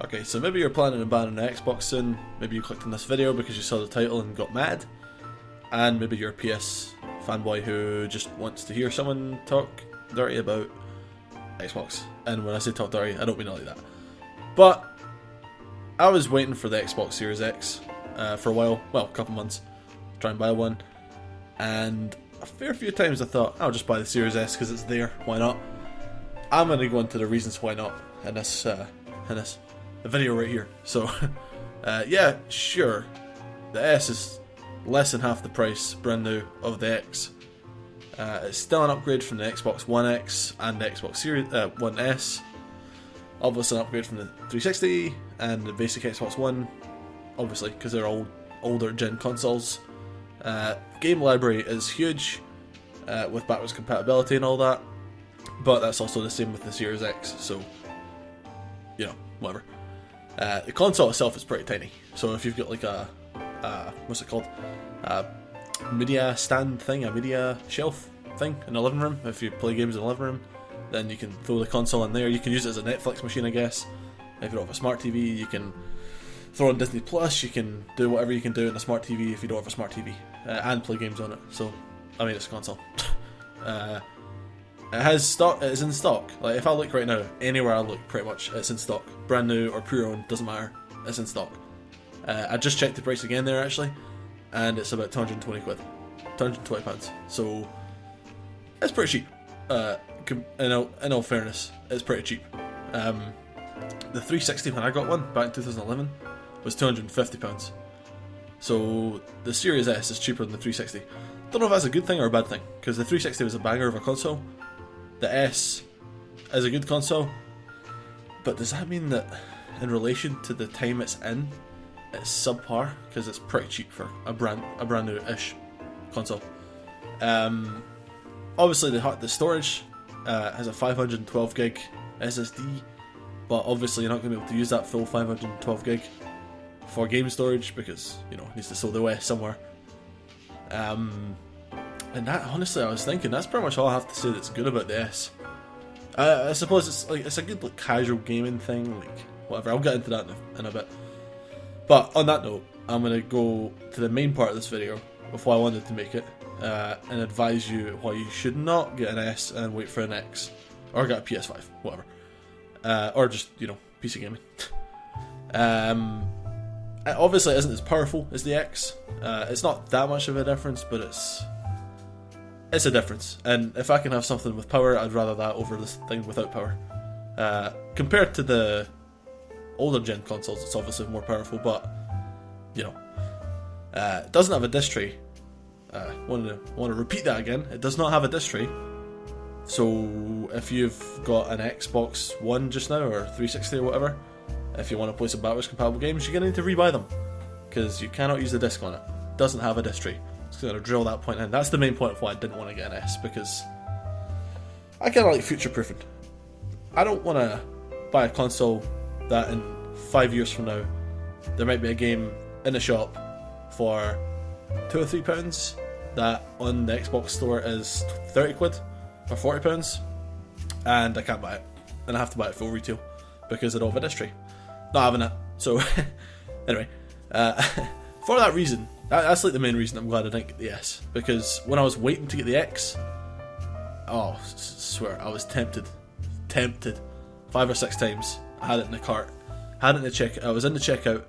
Okay, so maybe you're planning on buying an Xbox soon, maybe you clicked on this video because you saw the title and got mad, and maybe you're a PS fanboy who just wants to hear someone talk dirty about Xbox. And when I say talk dirty, I don't mean it like that. But I was waiting for the Xbox Series X for a while, well, a couple months, to try and buy one, and a fair few times I thought, I'll just buy the Series S because it's there, why not? I'm going to go into the reasons why not in this video right here. So, yeah, sure, the S is less than half the price, brand new, of the X. It's still an upgrade from the Xbox One X and the Xbox Series One S. Obviously an upgrade from the 360 and the basic Xbox One, obviously, because they're all older gen consoles. Game library is huge, with backwards compatibility and all that, but that's also the same with the Series X, so, you know, whatever. The console itself is pretty tiny, so if you've got like a what's it called? Media stand thing, a media shelf thing in the living room, if you play games in the living room, then you can throw the console in there. You can use it as a Netflix machine, I guess. If you don't have a smart TV, you can throw in Disney Plus, you can do whatever you can do in a smart TV if you don't have a smart TV, and play games on it. So, I mean, it's a console. It has stock, it's in stock. Like, if I look right now, anywhere I look, pretty much, it's in stock. Brand new or pre-owned, doesn't matter, it's in stock. I just checked the price again there, actually, and it's about 220 quid. 220 pounds. So, it's pretty cheap. In all fairness, it's pretty cheap. The 360 when I got one back in 2011 was £250. So the Series S is cheaper than the 360. Don't know if that's a good thing or a bad thing, because the 360 was a banger of a console. The S is a good console, but does that mean that in relation to the time it's in, it's subpar? Because it's pretty cheap for a brand new-ish console. Obviously the storage has a 512 gig SSD, but obviously you're not going to be able to use that full 512 gig for game storage because, you know, it needs to store the OS somewhere. And that, honestly, I was thinking, that's pretty much all I have to say that's good about the S. I suppose it's a good like casual gaming thing, like whatever. I'll get into that in a bit. But on that note, I'm going to go to the main part of this video of why I wanted to make it, and advise you why you should not get an S and wait for an X, or get a PS5, whatever, or just, you know, PC gaming. Obviously it isn't as powerful as the X. It's not that much of a difference, but it's a difference, and if I can have something with power, I'd rather that over this thing without power. Compared to the older gen consoles, it's obviously more powerful, but, you know, it doesn't have a disc tray. Want to repeat that again. It does not have a disc tray. So if you've got an Xbox One just now, or 360 or whatever, if you want to play some backwards compatible games, you're going to need to rebuy them, because you cannot use the disc on it. It doesn't have a disc tray. Just going to drill that point in. That's the main point of why I didn't want to get an S, because I kind of like future-proofing. I don't want to buy a console that in 5 years from now, there might be a game in the shop for £2 or £3 that on the Xbox store is 30 quid or 40 pounds, and I can't buy it, and I have to buy it full retail because I don't have a disc tray. Not having it. So anyway, for that reason, that's like the main reason I'm glad I didn't get the S, because when I was waiting to get the X, oh, swear, I was tempted 5 or 6 times. I had it in the cart, had it in the check. I was in the checkout,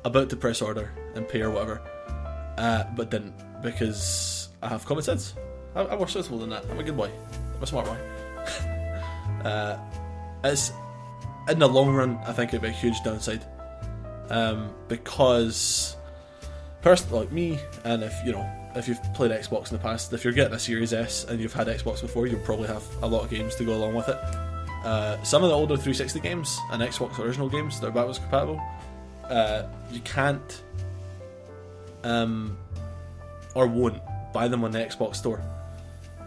about to press order and pay or whatever, but didn't, because I have common sense. I'm more sensible than that. I'm a good boy. I'm a smart boy. It's, in the long run, I think it'd be a huge downside, because personally, like me, and if you've played Xbox in the past, if you're getting a Series S and you've had Xbox before, you'll probably have a lot of games to go along with it. Some of the older 360 games and Xbox original games that are backwards compatible, you can't or won't buy them on the Xbox store,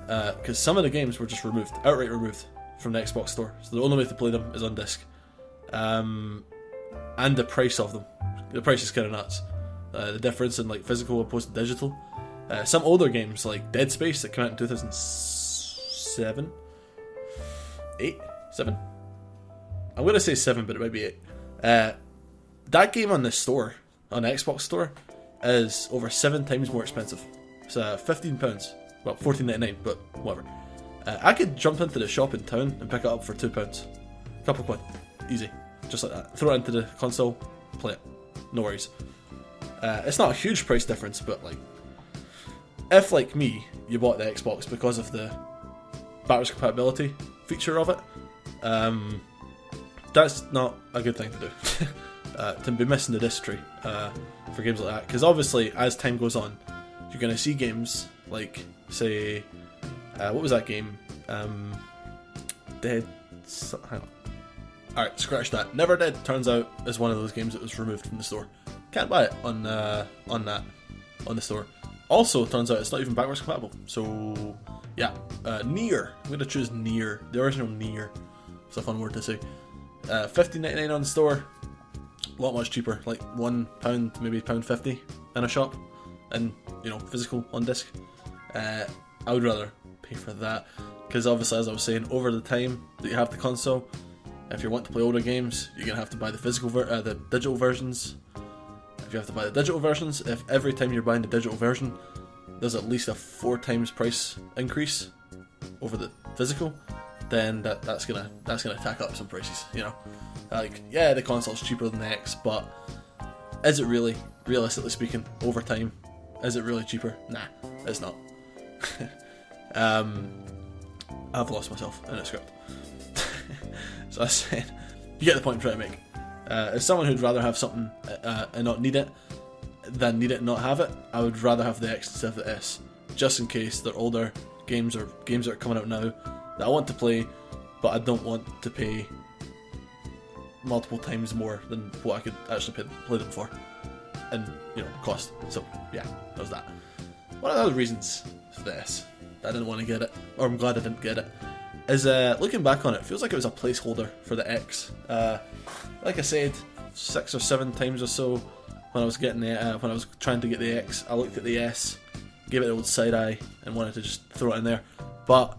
because some of the games were just outright removed from the Xbox store, so the only way to play them is on disc. And the price of them, the price is kind of nuts. The difference in like physical opposed to digital. Some older games like Dead Space that came out in 2007, 8, 7. I'm gonna say 7, but it might be 8. That game on the store, on the Xbox store, is over 7 times more expensive. It's £15, well, £14.99, but whatever. I could jump into the shop in town and pick it up for £2. Couple quid, easy, just like that. Throw it into the console, play it, no worries. It's not a huge price difference, but like, if like me, you bought the Xbox because of the backwards compatibility feature of it, that's not a good thing to do. To be missing the disc tray for games like that, because obviously as time goes on, you're going to see games like, say, what was that game? Hang on. Alright, scratch that. Never Dead turns out is one of those games that was removed from the store. Can't buy it on the store. Also, turns out it's not even backwards compatible. So yeah, Nier. I'm gonna choose Nier, the original Nier. It's a fun word to say. $15.99 on the store. A lot much cheaper, like £1, maybe £1.50 in a shop, and you know, physical on disc. I would rather pay for that, because obviously, as I was saying, over the time that you have the console, if you want to play older games, you're gonna have to buy the the digital versions. If you have to buy the digital versions, if every time you're buying the digital version, there's at least a 4 times price increase over the physical, then that's gonna tack up some prices, you know. Like, yeah, the console's cheaper than the X, but is it really, realistically speaking, over time, is it really cheaper? Nah, it's not. I've lost myself in a script. So I said, you get the point I'm trying to make. As someone who'd rather have something and not need it than need it and not have it, I would rather have the X instead of the S, just in case they're older games or games that are coming out now that I want to play, but I don't want to pay multiple times more than what I could actually play them for, and you know, cost. So yeah, that was that. One of the other reasons for the S that I didn't want to get it, or I'm glad I didn't get it, is looking back on it, feels like it was a placeholder for the X. Like I said, 6 or 7 times or so when I was getting the when I was trying to get the X, I looked at the S, gave it the old side eye, and wanted to just throw it in there. But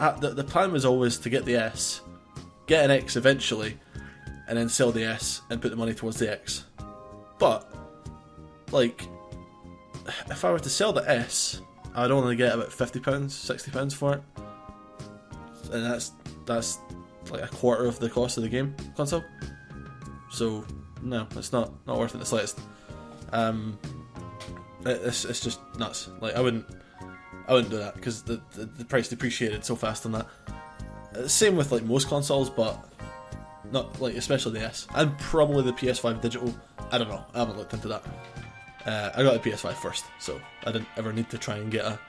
the plan was always to get the S, get an X eventually, and then sell the S and put the money towards the X. But like, if I were to sell the S, I'd only get about £50, £60 for it, and that's like a quarter of the cost of the game console. So no, it's not worth it the slightest. It's just nuts. Like, I wouldn't do that, because the price depreciated so fast on that. Same with like most consoles, but not like, especially the S, and probably the PS5 digital. I don't know, I haven't looked into that. I got a PS5 first, so I didn't ever need to try and get a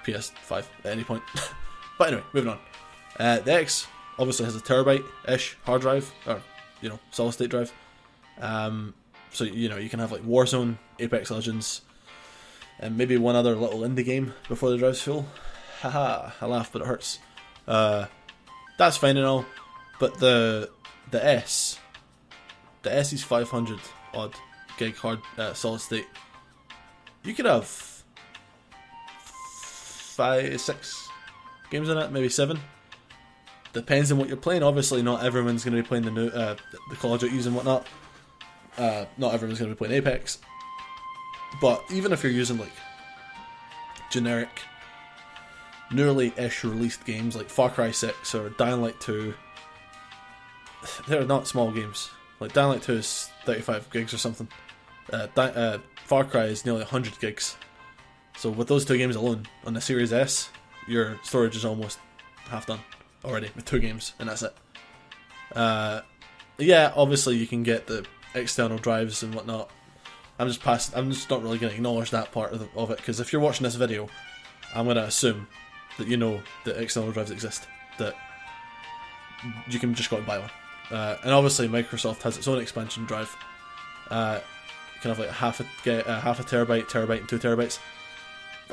PS5 at any point. But anyway, moving on. The X obviously has a terabyte-ish hard drive, or you know, solid state drive. So you know, you can have like Warzone, Apex Legends, and maybe one other little indie game before the drive's full. Haha, I laugh, but it hurts. That's fine and all, but the S is 500 odd gig hard solid state. You could have 5, 6 games in it, maybe 7. Depends on what you're playing. Obviously, not everyone's going to be playing the new the Call of Duties and whatnot. Not everyone's going to be playing Apex. But even if you're using like generic, newly-ish released games like Far Cry 6 or Dying Light 2, they're not small games. Like Dying Light 2 is 35 gigs or something. Far Cry is nearly 100 gigs. So with those 2 games alone on the Series S, your storage is almost half done already with 2 games, and that's it. Yeah, obviously you can get the external drives and whatnot. I'm just not really going to acknowledge that part of it, because if you're watching this video, I'm going to assume that you know that external drives exist, that you can just go out and buy one. And obviously Microsoft has its own expansion drive. You can have like half a terabyte, and 2 terabytes.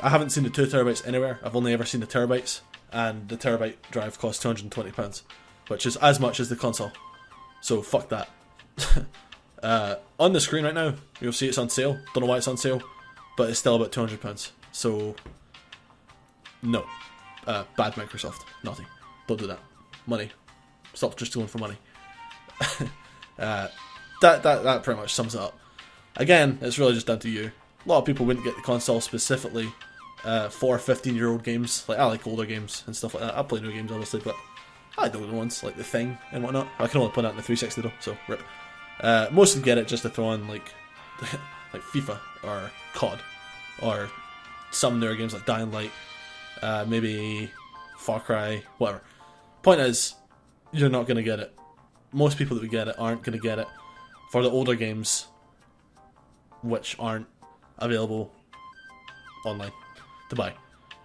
I haven't seen the 2 terabytes anywhere. I've only ever seen the terabytes, and the terabyte drive costs £220, which is as much as the console. So fuck that. On the screen right now, you'll see it's on sale. Don't know why it's on sale, but it's still about £200. So no, bad Microsoft, naughty. Don't do that. Money. Stop just going for money. That pretty much sums it up. Again, it's really just down to you. A lot of people wouldn't get the console specifically for 15-year-old games. Like, I like older games and stuff like that. I play new games, obviously, but I like the older ones, like The Thing and whatnot. I can only play that in the 360 though, so rip. Most of them get it just to throw on like like FIFA or COD or some newer games like Dying Light, maybe Far Cry, whatever. Point is, you're not going to get it. Most people that would get it aren't going to get it for the older games, which aren't available online to buy,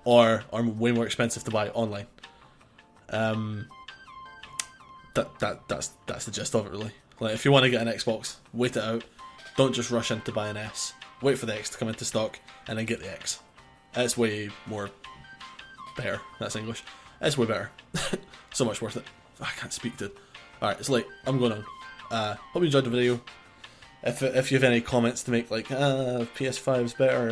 or are way more expensive to buy online. That's the gist of it, really. Like, if you want to get an Xbox, wait it out. Don't just rush in to buy an S. Wait for the X to come into stock and then get the X. It's way more better. That's English. It's way better. So much worth it. I can't speak, dude. Alright, it's late. I'm going on. Hope you enjoyed the video. If you have any comments to make, like, PS5 is better,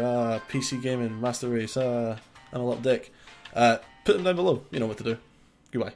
PC gaming, Master Race, I'm a little dick, put them down below. You know what to do. Goodbye.